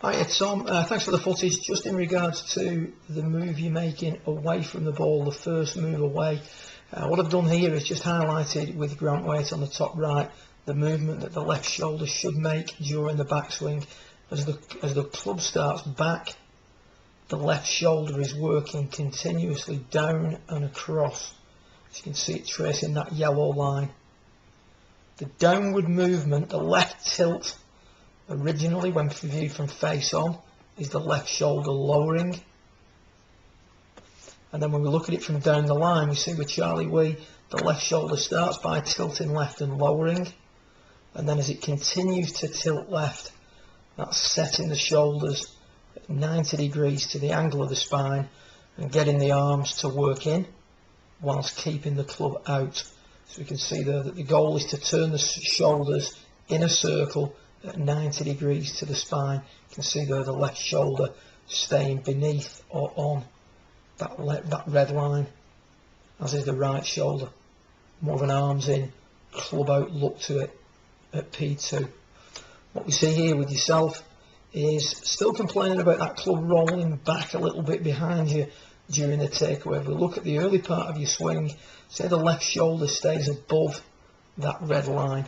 Hiya Tom, thanks for the footage. Just in regards to the move you're making away from the ball, the first move away, what I've done here is just highlighted with Grant weight on the top right the movement that the left shoulder should make during the backswing. As the club starts back, the left shoulder is working continuously down and across. As you can see it tracing that yellow line. The downward movement, the left tilt, originally when viewed from face on, is the left shoulder lowering. And then when we look at it from down the line, we see with Charlie Wee, the left shoulder starts by tilting left and lowering. And then as it continues to tilt left, that's setting the shoulders at 90 degrees to the angle of the spine and getting the arms to work in whilst keeping the club out. So we can see there that the goal is to turn the shoulders in a circle at 90 degrees to the spine. You can see there the left shoulder staying beneath or on that red line, as is the right shoulder. More of an arms in, club out look to it at P2. What we see here with yourself is still complaining about that club rolling back a little bit behind you during the takeaway. If we look at the early part of your swing, say the left shoulder stays above that red line.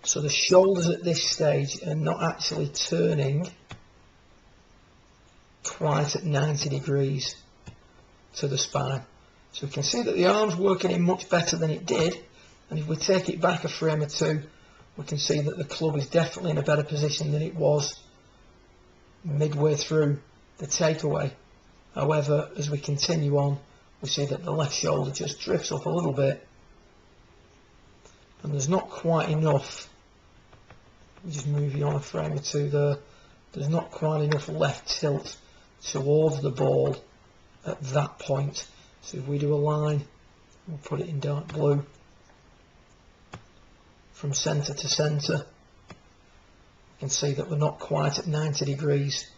So the shoulders at this stage are not actually turning quite at 90 degrees to the spine. So we can see that the arm's working in much better than it did, and if we take it back a frame or two, we can see that the club is definitely in a better position than it was midway through the takeaway. However, as we continue on, we see that the left shoulder just drifts up a little bit, and there's not quite enough. Just move you on a frame or two there. There's not quite enough left tilt towards the ball at that point. So if we do a line, we'll put it in dark blue, from centre to centre, you can see that we're not quite at 90 degrees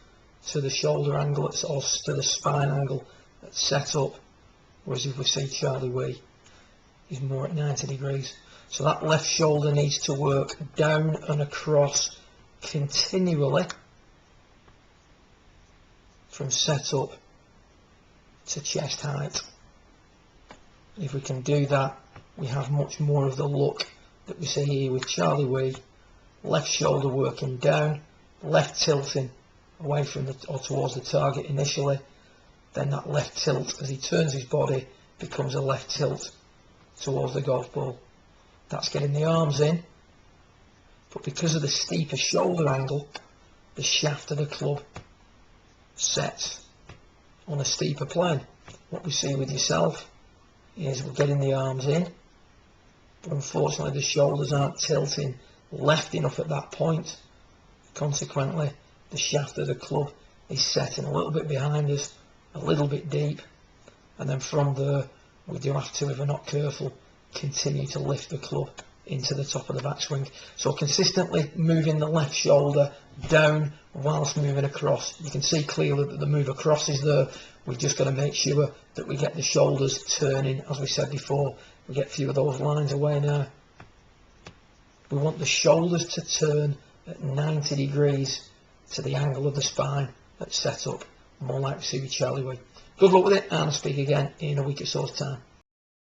to the shoulder angle or to the spine angle that's set up, whereas if we see Charlie Wee, he's more at 90 degrees. So that left shoulder needs to work down and across continually from set up to chest height. And if we can do that, we have much more of the look that we see here with Charlie Wee. Left shoulder working down, left tilting away from or towards the target initially, then that left tilt as he turns his body becomes a left tilt towards the golf ball. That's getting the arms in, but because of the steeper shoulder angle, the shaft of the club sets on a steeper plane. What we see with yourself is we're getting the arms in, but unfortunately the shoulders aren't tilting left enough at that point. Consequently, the shaft of the club is setting a little bit behind us, a little bit deep, and then from there we do have to, if we're not careful, continue to lift the club into the top of the backswing. So consistently moving the left shoulder down whilst moving across. You can see clearly that the move across is there. We've just got to make sure that we get the shoulders turning, as we said before. We get a few of those lines away now. We want the shoulders to turn at 90 degrees to the angle of the spine that's set up, more like we see with Charlie Wee. Good luck with it, and I'll speak again in a week or so's time.